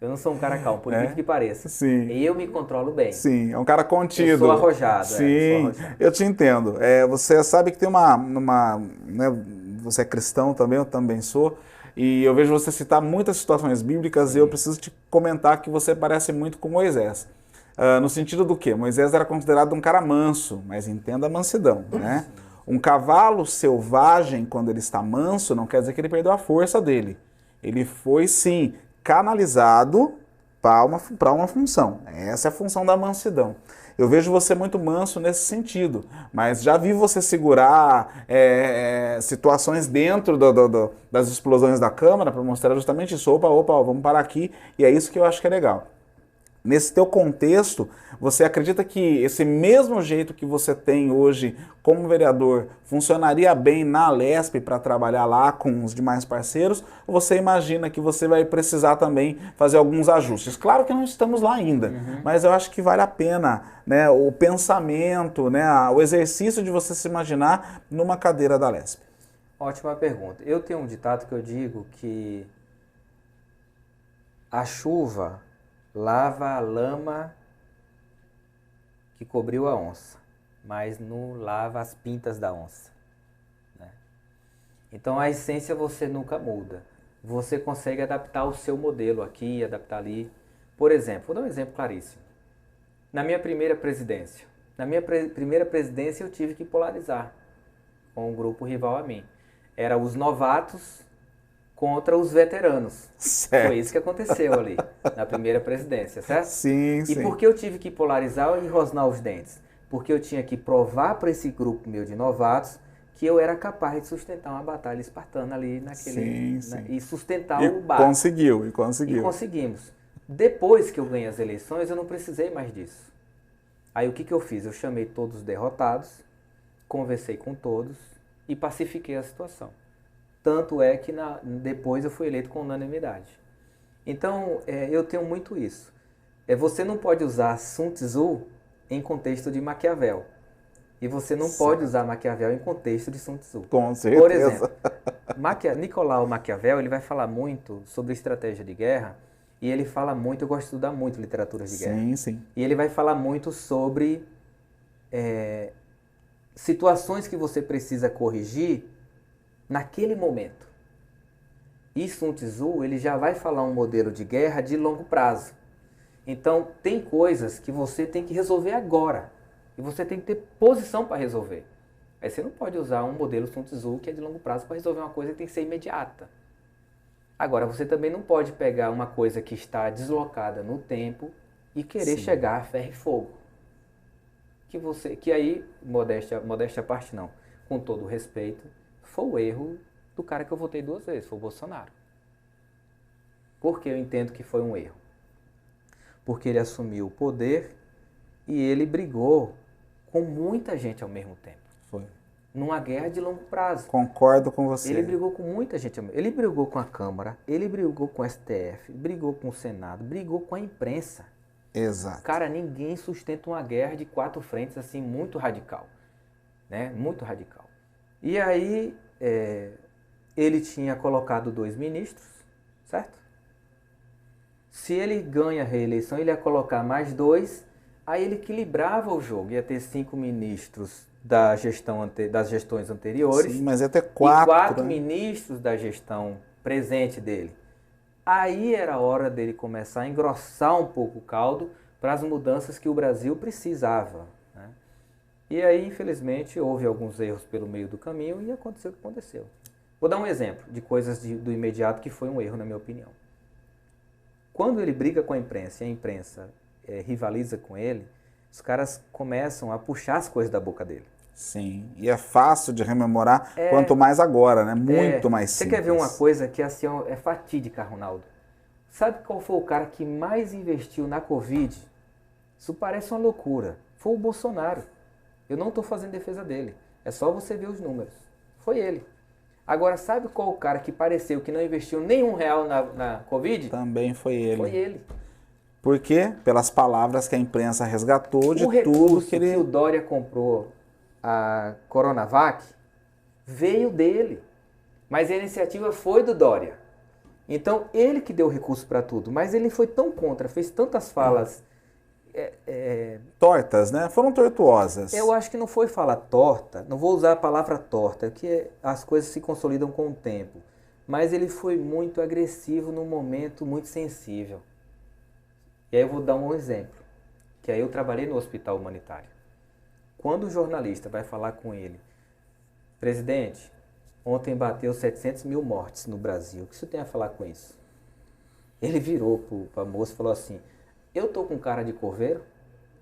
Eu não sou um cara calmo, por incrível que pareça. Sim. E eu me controlo bem. Sim, é um cara contido. Eu sou arrojado. Sim, sou arrojado. eu te entendo. Você sabe que tem né, você é cristão também, eu também sou, e eu vejo você citar muitas situações bíblicas e eu preciso te comentar que você parece muito com Moisés. No sentido do quê? Moisés era considerado um cara manso, mas entenda a mansidão, né? Um cavalo selvagem, quando ele está manso, não quer dizer que ele perdeu a força dele. Ele foi, sim, canalizado para uma função. Essa é a função da mansidão. Eu vejo você muito manso nesse sentido, mas já vi você segurar situações dentro das explosões da Câmara para mostrar justamente isso. Opa, vamos parar aqui, e é isso que eu acho que é legal. Nesse teu contexto, você acredita que esse mesmo jeito que você tem hoje como vereador funcionaria bem na Alesp para trabalhar lá com os demais parceiros? Ou você imagina que você vai precisar também fazer alguns ajustes? Claro que não estamos lá ainda, mas eu acho que vale a pena, né, o pensamento, né, o exercício de você se imaginar numa cadeira da Alesp. Ótima pergunta. Eu tenho um ditado que eu digo que a chuva lava a lama que cobriu a onça, mas não lava as pintas da onça, né? Então a essência você nunca muda. Você consegue adaptar o seu modelo aqui, adaptar ali. Por exemplo, vou dar um exemplo claríssimo. Na minha primeira presidência eu tive que polarizar com um grupo rival a mim. Era os novatos contra os veteranos. Certo. Foi isso que aconteceu ali, na primeira presidência, certo? Sim, E sim. por que eu tive que polarizar e rosnar os dentes? Porque eu tinha que provar para esse grupo meu de novatos que eu era capaz de sustentar uma batalha espartana ali naquele... Sim. E sustentar E o barco. conseguiu. E conseguimos. Depois que eu ganhei as eleições, eu não precisei mais disso. Aí o que eu fiz? Eu chamei todos os derrotados, conversei com todos e pacifiquei a situação. Tanto é que depois eu fui eleito com unanimidade. Então, eu tenho muito isso. Você não pode usar Sun Tzu em contexto de Maquiavel. E você não pode usar Maquiavel em contexto de Sun Tzu. Com certeza. Por exemplo, Nicolau Maquiavel ele vai falar muito sobre estratégia de guerra e ele fala muito, eu gosto de estudar muito literatura de guerra. Sim. E ele vai falar muito sobre situações que você precisa corrigir naquele momento. E Sun Tzu, ele já vai falar um modelo de guerra de longo prazo. Então, tem coisas que você tem que resolver agora. E você tem que ter posição para resolver. Aí você não pode usar um modelo Sun Tzu que é de longo prazo para resolver uma coisa que tem que ser imediata. Agora, você também não pode pegar uma coisa que está deslocada no tempo e querer chegar a ferro e fogo. Que aí, modéstia à parte não, com todo o respeito, foi o erro do cara que eu votei 2 vezes, foi o Bolsonaro. Por que eu entendo que foi um erro? Porque ele assumiu o poder e ele brigou com muita gente ao mesmo tempo. Foi. Numa guerra de longo prazo. Concordo com você. Ele brigou com muita gente. Ele brigou com a Câmara, ele brigou com o STF, brigou com o Senado, brigou com a imprensa. Exato. Cara, ninguém sustenta uma guerra de 4 frentes assim, muito radical. Né? Muito radical. E aí, ele tinha colocado 2 ministros, certo? Se ele ganha a reeleição, ele ia colocar mais 2, aí ele equilibrava o jogo. Ia ter 5 ministros das gestões anteriores. Sim, mas ia ter 4. E 4 ministros da gestão presente dele. Aí era a hora dele começar a engrossar um pouco o caldo para as mudanças que o Brasil precisava. Né? E aí, infelizmente, houve alguns erros pelo meio do caminho e aconteceu o que aconteceu. Vou dar um exemplo de coisas do imediato que foi um erro, na minha opinião. Quando ele briga com a imprensa e a imprensa rivaliza com ele, os caras começam a puxar as coisas da boca dele. Sim, e é fácil de rememorar, quanto mais agora, né? Muito mais Você simples. quer ver uma coisa que assim, é fatídica, Ronaldo? Sabe qual foi o cara que mais investiu na Covid? Isso parece uma loucura. Foi o Bolsonaro. Eu não estou fazendo defesa dele. É só você ver os números. Foi ele. Agora, sabe qual o cara que pareceu que não investiu nenhum real na Covid? Também foi ele. Foi ele. Por quê? Pelas palavras que a imprensa resgatou de O recurso tudo que ele... o Dória comprou a Coronavac veio dele. Mas a iniciativa foi do Dória. Então, ele que deu recurso para tudo. Mas ele foi tão contra, fez tantas falas... Tortas, né? Foram tortuosas. Eu acho que não foi fala torta, não vou usar a palavra torta, que as coisas se consolidam com o tempo. Mas ele foi muito agressivo num momento muito sensível. E aí eu vou dar um exemplo, que aí eu trabalhei no hospital humanitário. Quando o jornalista vai falar com ele, presidente, ontem bateu 700 mil mortes no Brasil, o que você tem a falar com isso? Ele virou para a moça e falou assim, eu tô com cara de coveiro?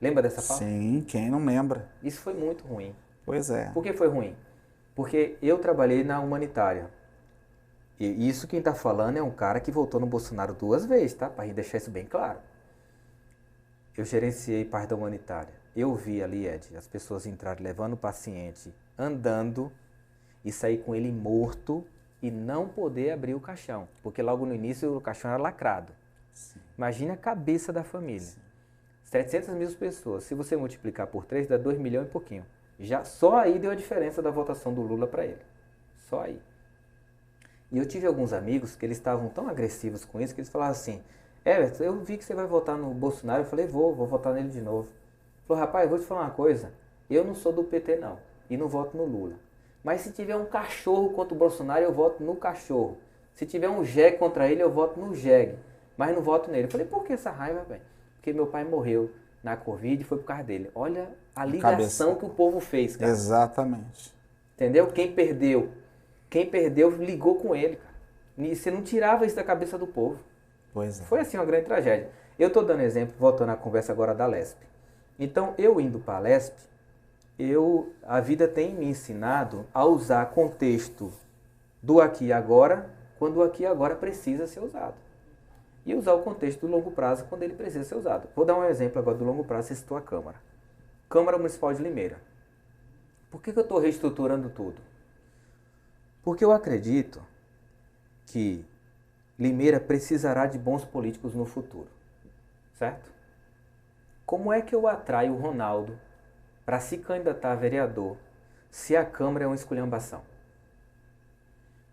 Lembra dessa fala? Sim, quem não lembra? Isso foi muito ruim. Pois é. Por que foi ruim? Porque eu trabalhei na humanitária. E isso quem está falando é um cara que votou no Bolsonaro 2 vezes, tá? Para deixar isso bem claro. Eu gerenciei parte da humanitária. Eu vi ali, Ed, as pessoas entrarem levando o paciente andando e sair com ele morto e não poder abrir o caixão. Porque logo no início o caixão era lacrado. Imagina a cabeça da família. 700 mil pessoas. Se você multiplicar por 3, dá 2 milhões e pouquinho. Já, só aí deu a diferença da votação do Lula para ele. Só aí. E eu tive alguns amigos que eles estavam tão agressivos com isso que eles falavam assim, Everton, eu vi que você vai votar no Bolsonaro. Eu falei, vou votar nele de novo. Ele falou, rapaz, eu vou te falar uma coisa. Eu não sou do PT não. E não voto no Lula. Mas se tiver um cachorro contra o Bolsonaro, eu voto no cachorro. Se tiver um jegue contra ele, eu voto no jegue. Mas não voto nele. Eu falei, por que essa raiva, velho? Porque meu pai morreu na Covid e foi por causa dele. Olha a ligação que o povo fez, cara. Exatamente. Entendeu? Quem perdeu ligou com ele, cara. E você não tirava isso da cabeça do povo. Pois é. Foi assim uma grande tragédia. Eu estou dando exemplo, voltando à conversa agora da LESP. Então, eu indo para a LESP, a vida tem me ensinado a usar contexto do aqui e agora, quando o aqui e agora precisa ser usado. E usar o contexto do longo prazo quando ele precisa ser usado. Vou dar um exemplo agora do longo prazo, você citou a Câmara. Câmara Municipal de Limeira. Por que eu estou reestruturando tudo? Porque eu acredito que Limeira precisará de bons políticos no futuro. Certo? Como é que eu atraio o Ronaldo para se candidatar a vereador se a Câmara é uma esculhambação?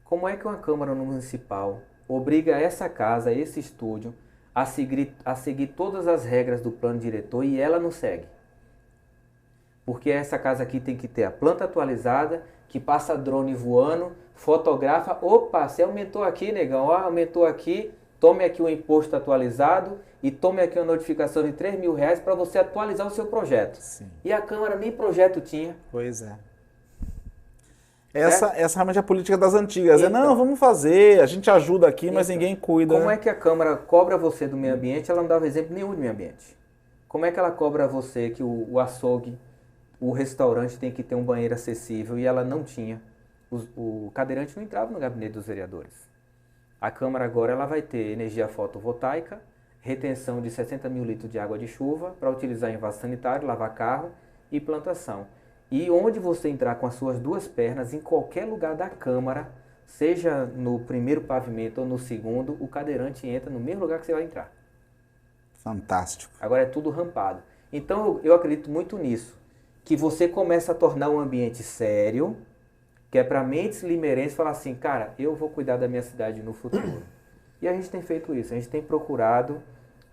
Como é que uma Câmara Municipal obriga essa casa, esse estúdio, a seguir todas as regras do plano diretor e ela não segue? Porque essa casa aqui tem que ter a planta atualizada, que passa drone voando, fotografa, opa, você aumentou aqui, negão, ó, aumentou aqui, tome aqui o imposto atualizado e tome aqui uma notificação de R$3.000 para você atualizar o seu projeto. Sim. E a Câmara nem projeto tinha. Pois é. Essa realmente é a política das antigas. Então, não, vamos fazer, a gente ajuda aqui, mas ninguém cuida. Como é que a Câmara cobra você do meio ambiente? Ela não dava exemplo nenhum de meio ambiente. Como é que ela cobra você que o açougue, o restaurante tem que ter um banheiro acessível e ela não tinha? O cadeirante não entrava no gabinete dos vereadores. A Câmara agora ela vai ter energia fotovoltaica, retenção de 60 mil litros de água de chuva para utilizar em vaso sanitário, lavar carro e plantação. E onde você entrar com as suas duas pernas, em qualquer lugar da Câmara, seja no primeiro pavimento ou no segundo, o cadeirante entra no mesmo lugar que você vai entrar. Fantástico. Agora é tudo rampado. Então eu acredito muito nisso, que você começa a tornar um ambiente sério, que é para mentes limeirenses falar assim, cara, eu vou cuidar da minha cidade no futuro. E a gente tem feito isso, a gente tem procurado,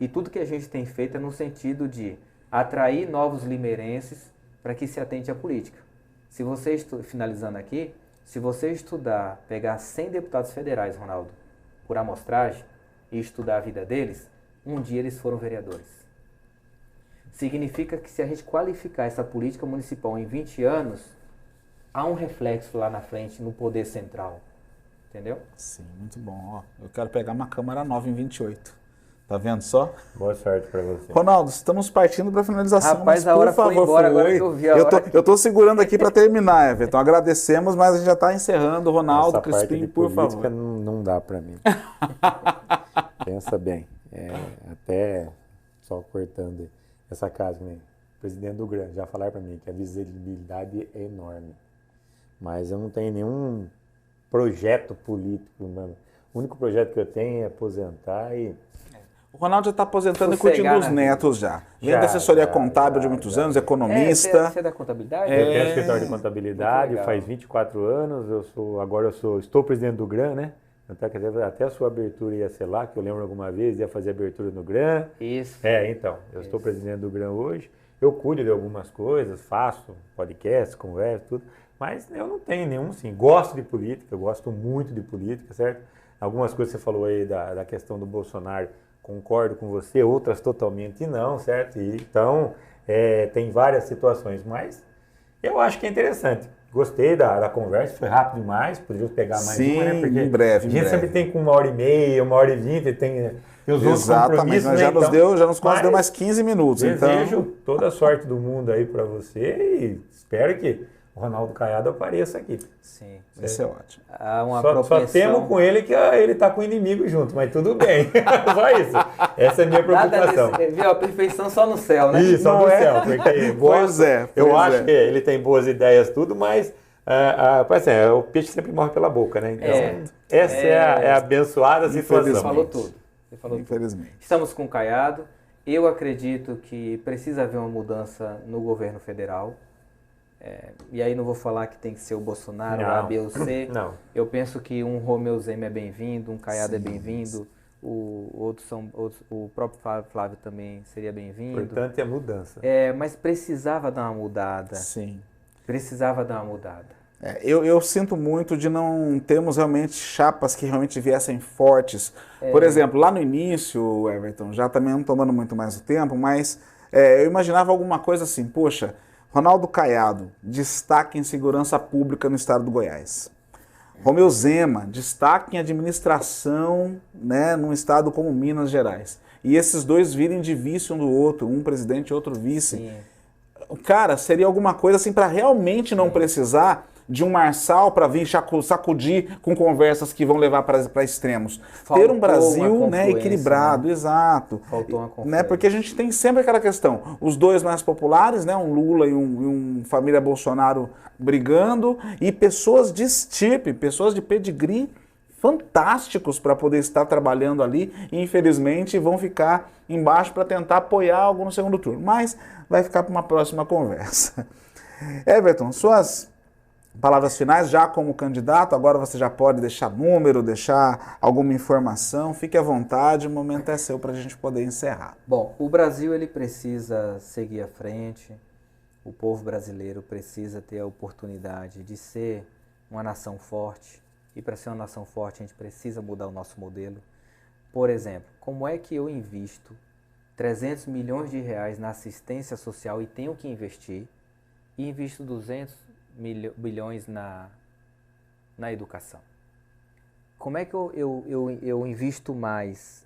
e tudo que a gente tem feito é no sentido de atrair novos limeirenses para que se atente à política. Se você, finalizando aqui, se você estudar, pegar 100 deputados federais, Ronaldo, por amostragem, e estudar a vida deles, um dia eles foram vereadores. Significa que se a gente qualificar essa política municipal em 20 anos, há um reflexo lá na frente no poder central. entendeu? Sim, muito bom. Ó, eu quero pegar uma câmera nova em 28. Tá vendo só? Boa sorte para você. Ronaldo, estamos partindo para a finalização. Rapaz, mas, a hora por foi favor, embora, agora foi. que eu vi a hora. Eu tô segurando aqui para terminar, Everton. Agradecemos, mas a gente já está encerrando. Ronaldo, Essa parte Crispim, de por política favor. não dá para mim. Pensa bem. Até só cortando aí. Essa casa, né? Presidente do GRAN, já falaram para mim que a visibilidade é enorme. Mas eu não tenho nenhum projeto político, mano. O único projeto que eu tenho é aposentar e... O Ronaldo já está aposentando e Sossegar curtindo os na vida. netos já. Vem da assessoria contábil de muitos anos, economista. Você é da contabilidade? Eu tenho escritório de contabilidade, Muito legal. faz 24 anos, estou presidente do GRAN, né? Até a sua abertura ia ser lá, que eu lembro alguma vez, ia fazer abertura no GRAN. Isso. Então, eu estou presidente do GRAN hoje, eu cuido de algumas coisas, faço podcast, converso, tudo, mas eu não tenho nenhum, sim, gosto de política, eu gosto muito de política, certo? Algumas coisas que você falou aí da questão do Bolsonaro, concordo com você, outras totalmente não, certo? Então, tem várias situações, mas eu acho que é interessante. Gostei da conversa, foi rápido demais, poderia pegar mais Sim, uma, né? Porque em breve, a em gente sempre breve. tem com 1h30, 1h20, tem os outros Exatamente, compromissos, mas né? já nos concedeu mas mais 15 minutos. desejo Então, toda a sorte do mundo aí para você e espero que o Ronaldo Caiado apareça aqui. Sim. vai ser ótimo. Há uma Só propensão... temo com ele que ele tá com o inimigo junto, mas tudo bem. Só isso. Essa é a minha Nada preocupação. viu? A perfeição só no céu, né? Isso, só Não do é? céu. Porque Pois é, eu pois acho é. que ele tem boas ideias, tudo, mas o peixe sempre morre pela boca, né? Então, essa é a abençoada situação. Você falou tudo. Você falou tudo. Infelizmente. Estamos com o Caiado. Eu acredito que precisa haver uma mudança no governo federal. E aí não vou falar que tem que ser o Bolsonaro, Não. A, B ou C. Não. Eu penso que um Romeu Zema é bem-vindo, um Caiado é bem-vindo, o próprio Flávio também seria O bem-vindo. importante é a mudança. Mas precisava dar uma mudada. Sim. Precisava dar uma mudada. Eu sinto muito de não termos realmente chapas que realmente viessem fortes. Por exemplo, lá no início, Everton, já também não tomando muito mais o tempo, mas eu imaginava alguma coisa assim, poxa, Ronaldo Caiado, destaque em segurança pública no estado do Goiás. Romeu Zema, destaque em administração, né, num estado como Minas Gerais. E esses dois virem de vice um do outro, um presidente e outro vice. Sim. Cara, seria alguma coisa assim para realmente não precisar de um Marçal para vir sacudir com conversas que vão levar para extremos. Faltou Ter um Brasil, uma né, confluência, equilibrado, exato. Faltou uma Né, confluência. porque a gente tem sempre aquela questão, os dois mais populares, né, um Lula e um família Bolsonaro brigando, e pessoas de estirpe, pessoas de pedigree fantásticos para poder estar trabalhando ali, e infelizmente vão ficar embaixo para tentar apoiar algo no segundo turno. Mas vai ficar para uma próxima conversa. Everton, suas palavras finais, já como candidato, agora você já pode deixar número, deixar alguma informação, fique à vontade, o momento é seu para a gente poder encerrar. Bom, o Brasil ele precisa seguir à frente, o povo brasileiro precisa ter a oportunidade de ser uma nação forte, e para ser uma nação forte a gente precisa mudar o nosso modelo. Por exemplo, como é que eu invisto 300 milhões de reais na assistência social e tenho que investir, e invisto 200 bilhões na educação? Como é que eu invisto mais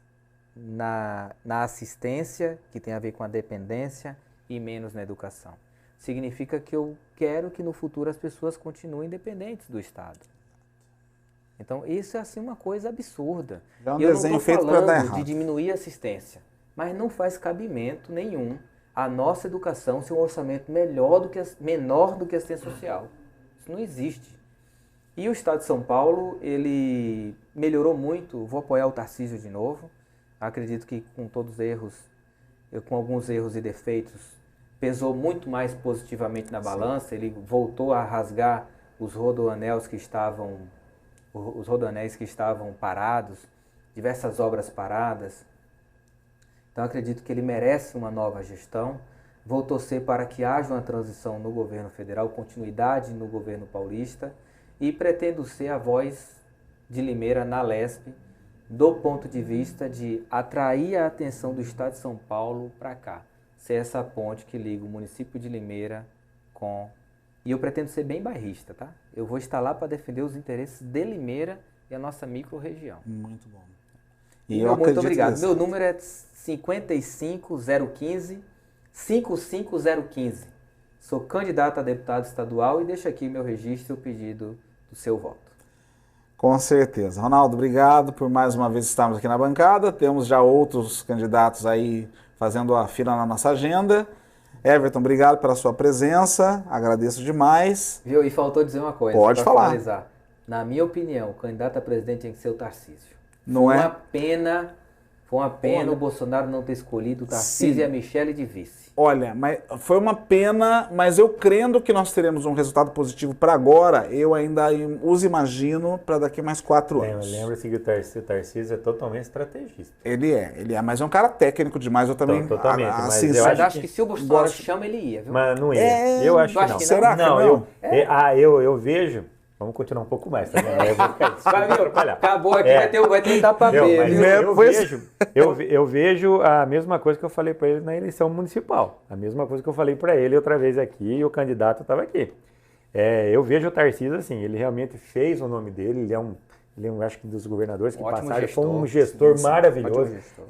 na assistência, que tem a ver com a dependência, e menos na educação? Significa que eu quero que no futuro as pessoas continuem dependentes do Estado. Então, isso é assim uma coisa absurda. Já é um Eu não desenho estou feito para dar falando errado. de diminuir a assistência, mas não faz cabimento nenhum a nossa educação ser um orçamento menor do que a assistência social. Isso não existe. E o Estado de São Paulo, ele melhorou muito. Vou apoiar o Tarcísio de novo. Acredito que com com alguns erros e defeitos, pesou muito mais positivamente na balança. Ele voltou a rasgar os rodoanéis que estavam parados, diversas obras paradas. Então acredito que ele merece uma nova gestão. Vou torcer para que haja uma transição no governo federal, continuidade no governo paulista, e pretendo ser a voz de Limeira na Lesp, do ponto de vista de atrair a atenção do Estado de São Paulo para cá, ser essa ponte que liga o município de Limeira com... E eu pretendo ser bem bairrista, tá? Eu vou estar lá para defender os interesses de Limeira e a nossa micro-região. Muito bom. Muito obrigado. nisso. Meu número é 55015. Sou candidato a deputado estadual e deixo aqui meu registro e o pedido do seu voto. Com certeza. Ronaldo, obrigado por mais uma vez estarmos aqui na bancada. Temos já outros candidatos aí fazendo a fila na nossa agenda. Everton, obrigado pela sua presença. Agradeço demais. Viu? E faltou dizer uma coisa. Pode pra falar. Finalizar. Na minha opinião, o candidato a presidente tem que ser o Tarcísio. Não Foi é? uma pena Olha, o Bolsonaro não ter escolhido o Tarcísio sim. e a Michelle de vice. Olha, mas foi uma pena, mas eu crendo que nós teremos um resultado positivo para agora. Eu ainda os imagino para daqui mais 4 anos. Lembra-se que o Tarcísio é totalmente estrategista. Ele é, mas é um cara técnico demais. Eu também. Totalmente, mas assim, eu Mas acho acho que se o Bolsonaro gosto- chama, ele ia, viu? Mas não ia. É, Eu acho tu que acha não. que Será que não? Eu vejo. Vamos continuar um pouco mais, tá? Eu vou ficar Vai, viu? atrapalhar. Acabou aqui, vai ter etapa B, Mas viu? eu vejo a mesma coisa que eu falei para ele na eleição municipal. A mesma coisa que eu falei para ele outra vez aqui e o candidato estava aqui. Eu vejo o Tarcísio assim, ele realmente fez o nome dele, ele é um, acho que dos governadores que Ótimo passaram, gestor. foi um gestor maravilhoso. Ótimo gestor.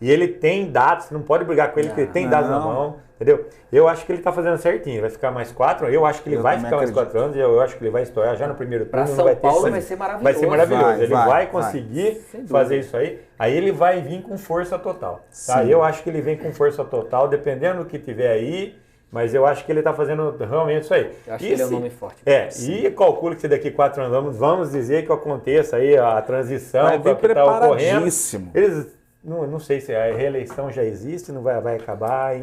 E ele tem dados, você não pode brigar com ele, porque ele tem dados na Não. mão, entendeu? Eu acho que ele está fazendo certinho, vai ficar mais 4, eu acho que ele Eu vai também ficar mais acredito. 4 anos, eu acho que ele vai estourar já no primeiro turno. Pra não São vai ter Paulo que vai fazer. ser maravilhoso. Vai ser maravilhoso, ele vai vai. conseguir Sem dúvida. fazer isso aí ele vai vir com força total. Tá? Sim. Eu acho que ele vem com força total, dependendo do que tiver aí, mas eu acho que ele está fazendo realmente isso aí. Eu acho que ele é um nome forte. E calculo que se daqui 4 anos vamos dizer que aconteça aí a transição Vai para vir o que está ocorrendo. preparadíssimo. Eles, não sei se a reeleição já existe, não vai acabar,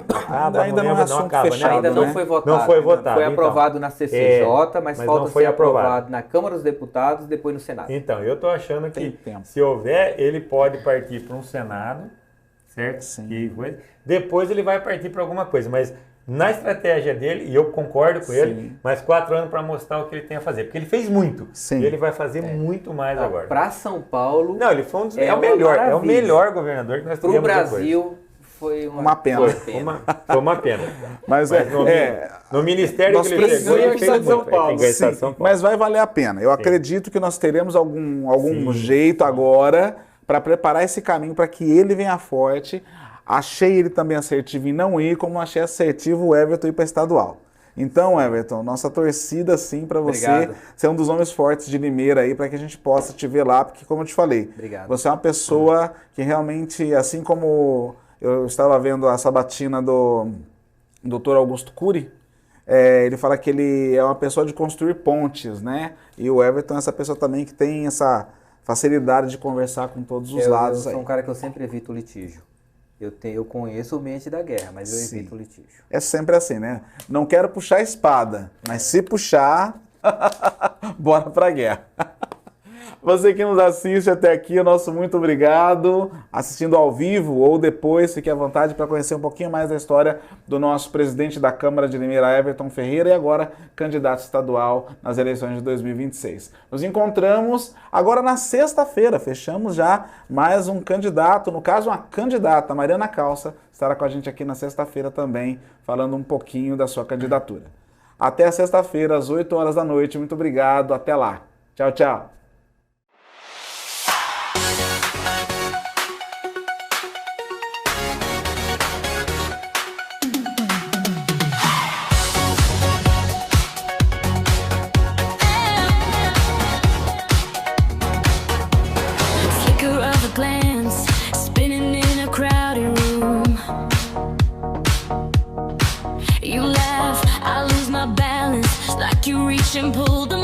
acaba, Ainda não é lembro, assunto acaba, fechado, Ainda não né? foi votado. Não foi votado, Foi então. aprovado na CCJ, mas mas falta não foi ser aprovado aprovado. na Câmara dos Deputados e depois no Senado. Então, eu estou achando Tem que tempo. se houver, ele pode partir para um Senado, certo? Sim. Depois ele vai partir para alguma coisa, mas na estratégia dele, e eu concordo com ele, mais 4 anos para mostrar o que ele tem a fazer, porque ele fez muito, Sim. e ele vai fazer muito mais agora. Para São Paulo, Não, ele foi é o uma melhor, é o maravilha. melhor governador que nós para o tivemos depois. Brasil, foi Uma pena. Foi uma pena. Mas no ministério nós que ele chegou, precisamos ele fez de São muito. Paulo. Tem que gastar Sim, São Paulo. mas vai valer a pena. Eu acredito que nós teremos algum jeito agora para preparar esse caminho para que ele venha forte. Achei ele também assertivo em não ir, como achei assertivo o Everton ir para estadual. Então, Everton, nossa torcida sim para você Obrigado. ser um dos homens fortes de Limeira aí, para que a gente possa te ver lá, porque como eu te falei, Obrigado. você é uma pessoa que realmente, assim como eu estava vendo a sabatina do Dr. Augusto Cury, ele fala que ele é uma pessoa de construir pontes, né? E o Everton é essa pessoa também que tem essa facilidade de conversar com todos os lados eu aí. sou um cara que eu sempre evito litígio. Eu conheço o ambiente da guerra, mas eu Sim. evito litígio. É sempre assim, né? Não quero puxar a espada, mas se puxar, bora pra guerra. Você que nos assiste até aqui, nosso muito obrigado. Assistindo ao vivo ou depois, fique à vontade para conhecer um pouquinho mais da história do nosso presidente da Câmara de Limeira, Everton Ferreira, e agora candidato estadual nas eleições de 2026. Nos encontramos agora na sexta-feira. Fechamos já mais um candidato, no caso uma candidata, Mariana Calça, estará com a gente aqui na sexta-feira também, falando um pouquinho da sua candidatura. Até a sexta-feira, às 8 horas da noite. Muito obrigado. Até lá. Tchau, tchau. Flicker of a glance, spinning in a crowded room. You laugh, I lose my balance, like you reach and pull the